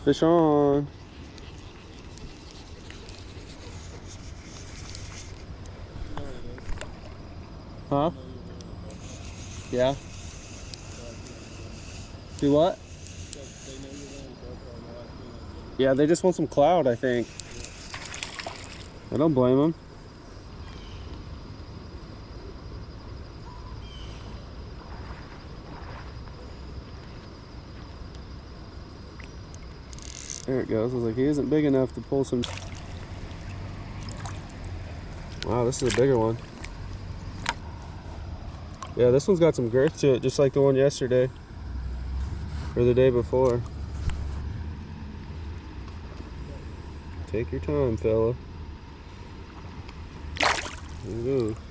Fish on. Huh? Yeah. Do what? Yeah, they just want some clout, I think. I don't blame them. There it goes. I was like, he isn't big enough to pull some. Wow, this is a bigger one. Yeah, this one's got some girth to it, just like the one yesterday. Or the day before. Take your time, fella. There you go.